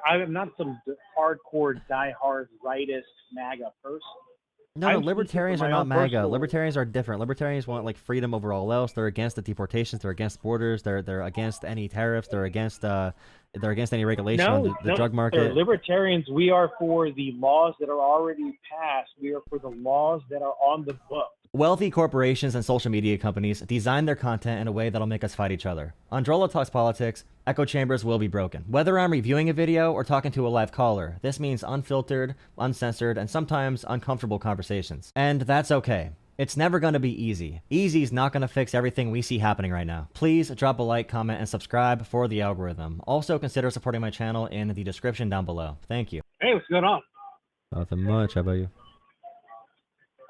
I'm not some hardcore, diehard rightist MAGA person. No, I'm speaking libertarians from are my not own MAGA. personal. Libertarians are different. Libertarians want like freedom over all else. They're against the deportations. They're against borders. They're against any tariffs. They're against any regulation on No, the no, drug sir. market. Libertarians, we are for the laws that are already passed. We are for the laws that are on the book. Wealthy corporations and social media companies design their content in a way that'll make us fight each other. On Jolah Talks Politics, echo chambers will be broken. Whether I'm reviewing a video or talking to a live caller, this means unfiltered, uncensored, and sometimes uncomfortable conversations. And that's okay. It's never going to be easy. Easy's not going to fix everything we see happening right now. Please drop a like, comment, and subscribe for the algorithm. Also consider supporting my channel in the description down below. Thank you. Hey, what's going on? Nothing much. How about you?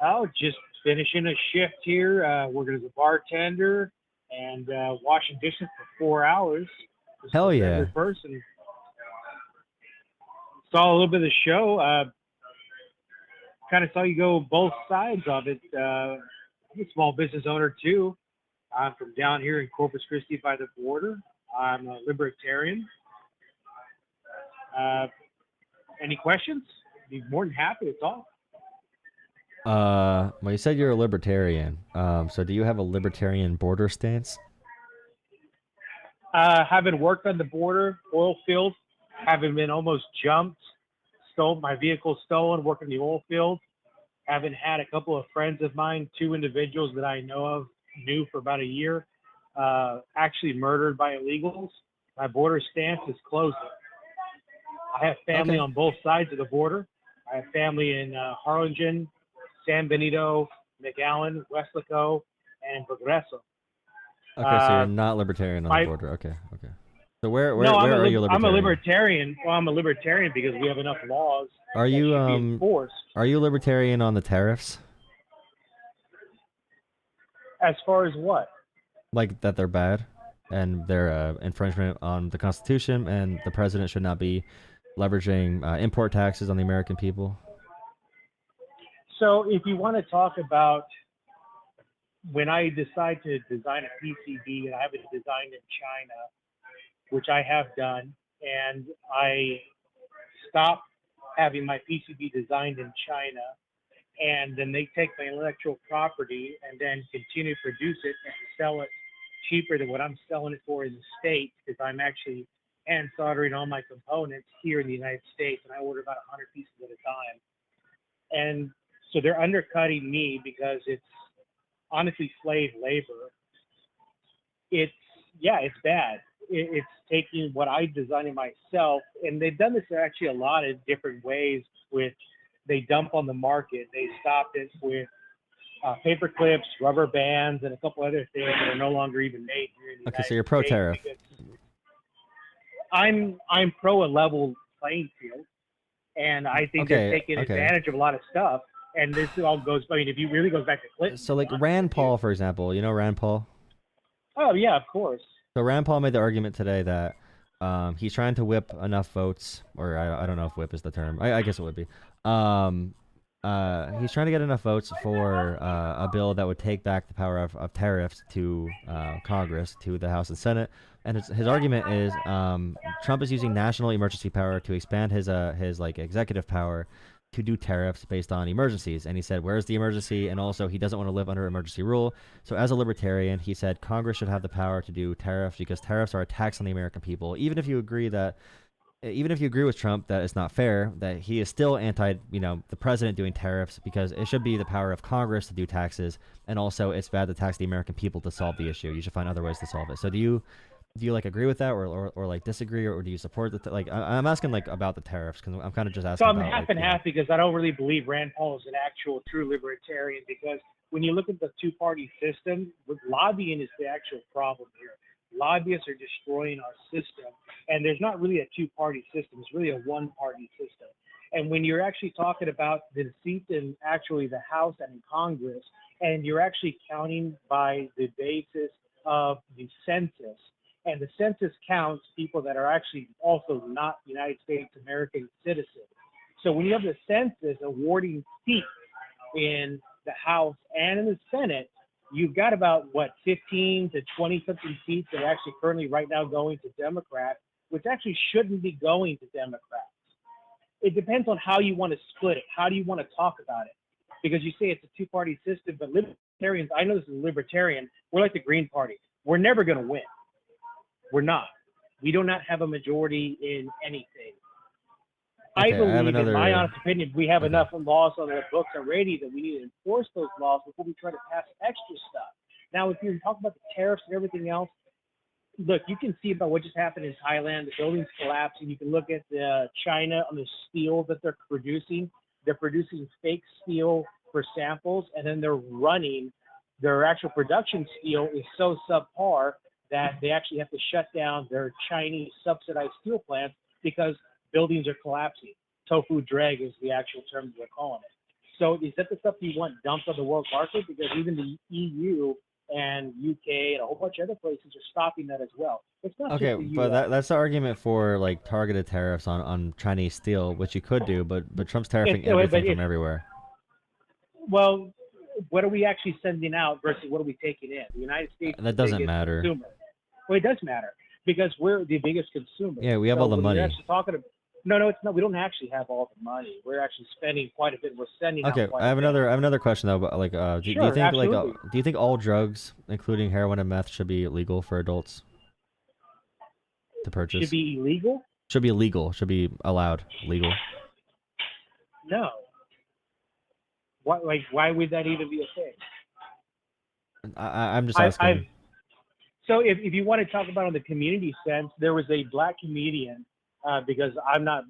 Oh, just finishing a shift here, working as a bartender and washing dishes for 4 hours. Just Hell a yeah. regular person. Saw a little bit of the show. Kind of saw you go both sides of it. I'm a small business owner too. I'm from down here in Corpus Christi by the border. I'm a libertarian. Any questions? I'd be more than happy to talk. Well, you said you're a libertarian. So do you have a libertarian border stance? Having worked on the border, oil field, having been almost jumped, my vehicle stolen, working the oil field, having had a couple of friends of mine, 2 individuals that I knew for about a year, actually murdered by illegals. My border stance is closing. I have family on both sides of the border. I have family in Harlingen, San Benito, McAllen, Weslaco, and Progreso. Okay, so you're not libertarian on the border. Okay. So where are you libertarian? I'm a libertarian. Well, I'm a libertarian because we have enough laws Are you that should be enforced. Are you libertarian on the tariffs? As far as what? Like that they're bad and they're infringement on the Constitution, and the president should not be leveraging import taxes on the American people? So if you want to talk about when I decide to design a PCB, and I have it designed in China, which I have done, and I stop having my PCB designed in China, and then they take my intellectual property and then continue to produce it and sell it cheaper than what I'm selling it for in the States, because I'm actually hand soldering all my components here in the United States, and I order about 100 pieces at a time. And so they're undercutting me because it's honestly slave labor. It's bad. It's taking what I designed myself, and they've done this actually a lot of different ways. They dump on the market. They stopped it with paper clips, rubber bands, and a couple other things that are no longer even made here in the United States. So you're pro-tariff. I'm pro a level playing field, and I think they're taking advantage of a lot of stuff. And this all goes, I mean, if you really goes back to Clinton. So like Rand Paul, for example, you know Rand Paul? Oh, yeah, of course. So Rand Paul made the argument today that he's trying to whip enough votes, or I don't know if whip is the term. I guess it would be. He's trying to get enough votes for a bill that would take back the power of tariffs to Congress, to the House and Senate. And his argument is Trump is using national emergency power to expand his like executive power to do tariffs based on emergencies. And he said, where's the emergency? And also, he doesn't want to live under emergency rule. So as a libertarian, he said Congress should have the power to do tariffs because tariffs are a tax on the American people. Even if you agree with Trump that it's not fair, that he is still the president doing tariffs, because it should be the power of Congress to do taxes. And also, it's bad to tax the American people to solve the issue. You should find other ways to solve it. So do you like agree with that, or like disagree, or do you support I'm asking like about the tariffs, because I'm kind of just asking. So I'm half and half, because I don't really believe Rand Paul is an actual true libertarian, because when you look at the 2-party system, lobbying is the actual problem here. Lobbyists are destroying our system, and there's not really a 2-party system. It's really a 1-party system. And when you're actually talking about the seats in actually the House and in Congress, and you're actually counting by the basis of the census, and the census counts people that are actually also not United States American citizens. So when you have the census awarding seats in the House and in the Senate, you've got about 15 to 20 something seats that are actually currently right now going to Democrats, which actually shouldn't be going to Democrats. It depends on how you want to split it. How do you want to talk about it? Because you say it's a two-party system, but Libertarians, I know this is a Libertarian, we're like the Green Party. We're never going to win. We're not. We do not have a majority in anything. Okay, I believe, another... in my honest opinion, we have Okay. enough laws on the books already that we need to enforce those laws before we try to pass extra stuff. Now, if you're talking about the tariffs and everything else, look, you can see about what just happened in Thailand. The buildings collapsing. You can look at China on the steel that they're producing. They're producing fake steel for samples, and then they're running. Their actual production steel is so subpar that they actually have to shut down their Chinese subsidized steel plants because buildings are collapsing. Tofu drag is the actual term they're calling it. So is that the stuff you want dumped on the world market? Because even the EU and UK and a whole bunch of other places are stopping that as well. It's not Okay, just the but US. that's the argument for like targeted tariffs on Chinese steel, which you could do, but Trump's tariffing everything from everywhere. Well, what are we actually sending out versus what are we taking in? The United States That doesn't matter. Consumer. Well, it does matter because we're the biggest consumer. Yeah, we have all the money. You're actually talking about, no, it's not. We don't actually have all the money. We're actually spending quite a bit. We're sending out quite I have a bit. another question though. But like, do you think absolutely. do you think all drugs, including heroin and meth, should be illegal for adults to purchase? Should be illegal? Should be illegal. Should be allowed. Legal. No. Why would that even be a thing? I'm just asking. So if you want to talk about on the community sense, there was a black comedian, because I'm not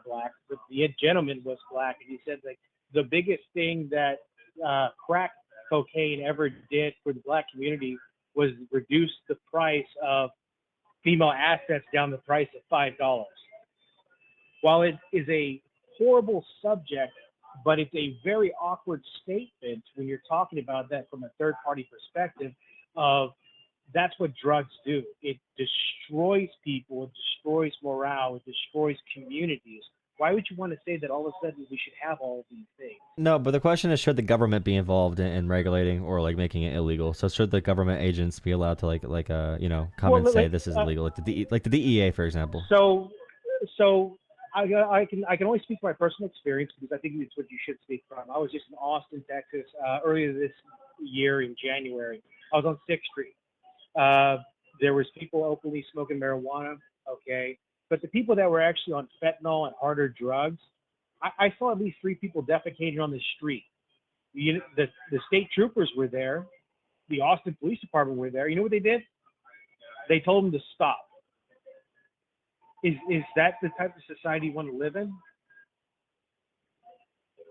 black, but the gentleman was black, and he said like the biggest thing that crack cocaine ever did for the black community was reduce the price of female assets down the price of $5. While it is a horrible subject, but it's a very awkward statement when you're talking about that from a third-party perspective of that's what drugs do. It destroys people, it destroys morale, it destroys communities. Why would you want to say that all of a sudden we should have all of these things? No, but the question is, should the government be involved in regulating or like making it illegal? So should the government agents be allowed to come and say this is illegal, like the DEA, for example? So I can only speak from my personal experience because I think it's what you should speak from. I was just in Austin, Texas, earlier this year in January. I was on 6th Street. There was people openly smoking marijuana, okay? But the people that were actually on fentanyl and harder drugs, I saw at least 3 people defecating on the street. The state troopers were there. The Austin Police Department were there. You know what they did? They told them to stop. Is that the type of society you want to live in?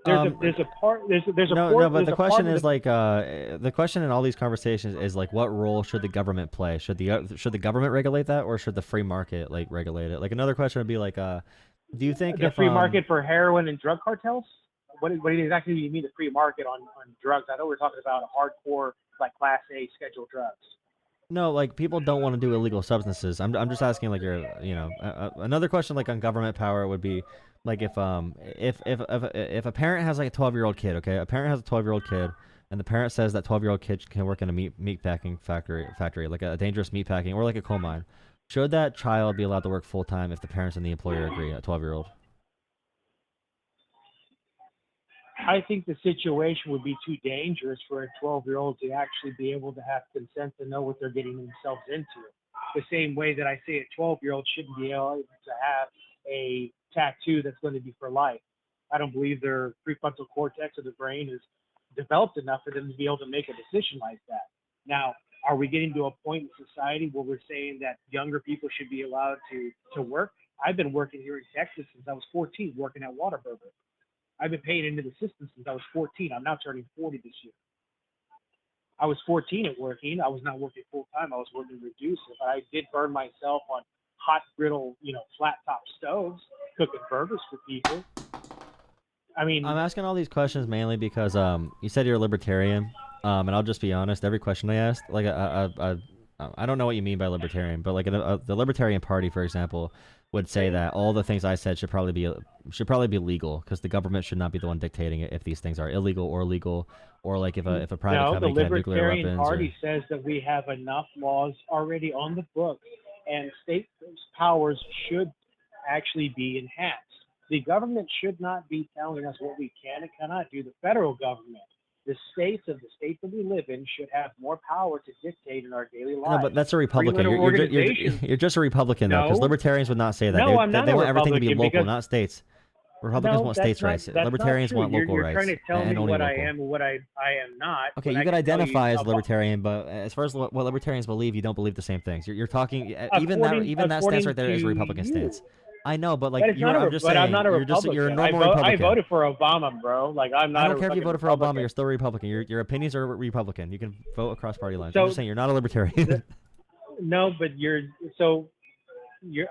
There's a part. But the question is the question in all these conversations is like, what role should the government play? Should the government regulate that, or should the free market like regulate it? Like another question would be like, do you think the free market for heroin and drug cartels? What exactly do you mean the free market on drugs? I know we're talking about hardcore like Class A scheduled drugs. No, like people don't want to do illegal substances. I'm just asking like another question like on government power would be like if a parent has like a 12-year-old kid, okay? A parent has a 12-year-old kid and the parent says that 12-year-old kid can work in a meat packing factory like a dangerous meat packing or like a coal mine. Should that child be allowed to work full time if the parents and the employer agree, a 12-year-old? I think the situation would be too dangerous for a 12-year-old to actually be able to have consent to know what they're getting themselves into. The same way that I say a 12-year-old shouldn't be able to have a tattoo that's going to be for life. I don't believe their prefrontal cortex of the brain is developed enough for them to be able to make a decision like that. Now, are we getting to a point in society where we're saying that younger people should be allowed to work? I've been working here in Texas since I was 14, working at Whataburger. I've been paying into the system since I was 14. I'm now turning 40 this year. I was 14 at working. I was not working full time. I was working reduced, but I did burn myself on hot griddle, flat top stoves, cooking burgers for people. I mean, I'm asking all these questions mainly because you said you're a libertarian, and I'll just be honest. Every question I asked, like I don't know what you mean by libertarian, but like the Libertarian Party, for example, would say that all the things I said should probably be legal because the government should not be the one dictating it if these things are illegal or legal, or like if a private company can have nuclear weapons. The Libertarian Party says that we have enough laws already on the books and state powers should actually be enhanced. The government should not be telling us what we can and cannot do. The federal government, the states of the state that we live in, should have more power to dictate in our daily lives. No, but that's a Republican. You're just a Republican, though, because No. libertarians would not say that. No, I'm not they a want everything to be Republican local, because- not states. Republicans No, want that's states' not- rights. that's not Libertarians true. want local you're rights. trying to tell and me only what local. I am and what I am not. Okay, but you I could can tell identify as about- libertarian, but as far as what libertarians believe, you don't believe the same things. You're talking even According that stance right there is a to Republican you. stance. I know, but like But it's not I'm just but saying, I'm not a Republican. you're a normal I Republican. voted for Obama, bro. Like I'm not. I don't care if you fucking voted for Obama. Republican. You're still a Republican. Your opinions are Republican. You can vote across party lines. So- I'm just saying you're not a libertarian. No, but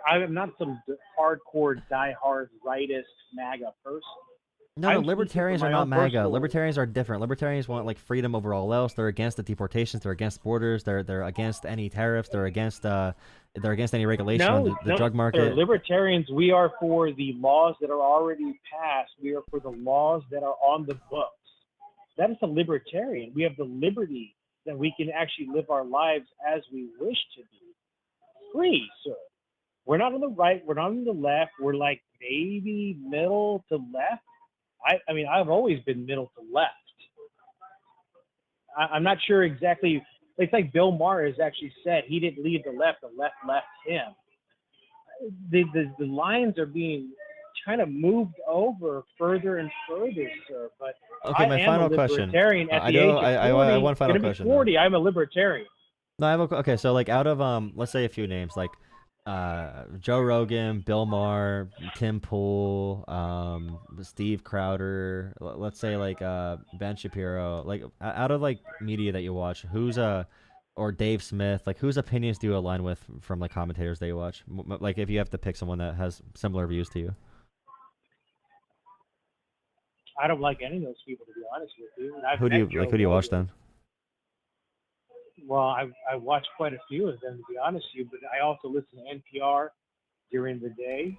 I'm not some hardcore, diehard rightist MAGA person. No, I'm libertarians speaking are from my not own MAGA. personal- Libertarians are different. Libertarians want like freedom over all else. They're against the deportations. They're against borders. They're against any tariffs. They're against any regulation on the drug market. Sir, libertarians, we are for the laws that are already passed. We are for the laws that are on the books. That is a libertarian. We have the liberty that we can actually live our lives as we wish to be. Free, sir. We're not on the right. We're not on the left. We're like maybe middle to left. I mean, I've always been middle to left. I'm not sure exactly. It's like Bill Maher has actually said he didn't leave the left left him. The lines are being kind of moved over further and further, sir. But Okay, my I am final a question. libertarian at I the do- age of 40. I have one final Gonna be question, 40, I'm a libertarian. No, I have okay. So like out of let's say a few names like Joe Rogan, Bill Maher, Tim Pool, Steve Crowder. Let's say like Ben Shapiro. Like out of like media that you watch, or Dave Smith, like whose opinions do you align with from like commentators that you watch? Like if you have to pick someone that has similar views to you. I don't like any of those people, to be honest with you. And I've Who do met you Joe who do you watch Rogan. then? Well, I watch quite a few of them, to be honest with you, but I also listen to NPR during the day.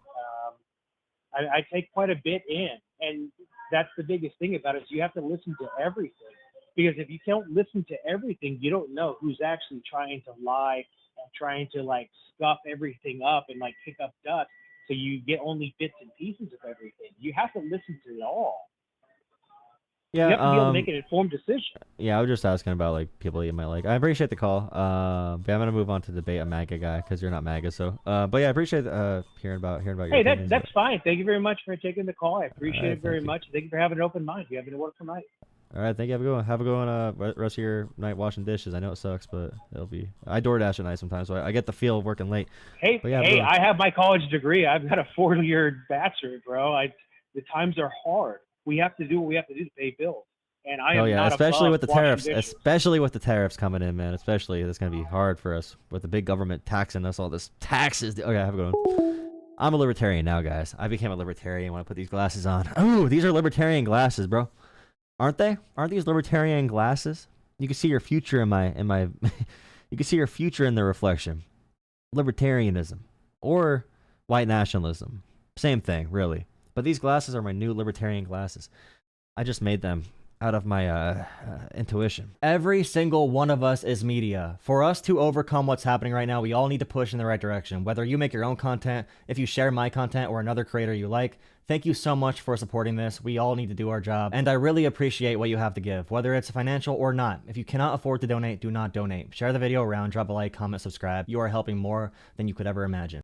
I take quite a bit in, and that's the biggest thing about it. Is you have to listen to everything, because if you don't listen to everything, you don't know who's actually trying to lie and trying to like scuff everything up and like pick up dust. So you get only bits and pieces of everything. You have to listen to it all. Yeah, You have to be able to make an informed decision. Yeah, I was just asking about like people you might like. I appreciate the call. But I'm gonna move on to debate a MAGA guy because you're not MAGA. So, but yeah, I appreciate hearing about your Hey, opinions. that's fine. Thank you very much for taking the call. I appreciate right, it very thank you. much. Thank you for having an open mind. You having a wonderful night. All right, thank you. Have a good one. Rest of your night washing dishes. I know it sucks, but it'll be. I DoorDash at night sometimes, so I get the feel of working late. Hey, But yeah, hey, bro. I have my college degree. I've got a 4-year bachelor, bro. The times are hard. We have to do what we have to do to pay bills. And I am Oh yeah, not especially above with the washing tariffs. dishes. Especially with the tariffs coming in, man. Especially it's gonna be hard for us with the big government taxing us all this taxes. Okay, have a good one. I'm a libertarian now, guys. I became a libertarian when I put these glasses on. Oh, these are libertarian glasses, bro. Aren't they? Aren't these libertarian glasses? You can see your future in my. You can see your future in the reflection. Libertarianism or white nationalism. Same thing, really. But these glasses are my new libertarian glasses. I just made them out of my intuition. Every single one of us is media. For us to overcome what's happening right now, we all need to push in the right direction. Whether you make your own content, if you share my content or another creator you like, thank you so much for supporting this. We all need to do our job. And I really appreciate what you have to give, whether it's financial or not. If you cannot afford to donate, do not donate. Share the video around, drop a like, comment, subscribe. You are helping more than you could ever imagine.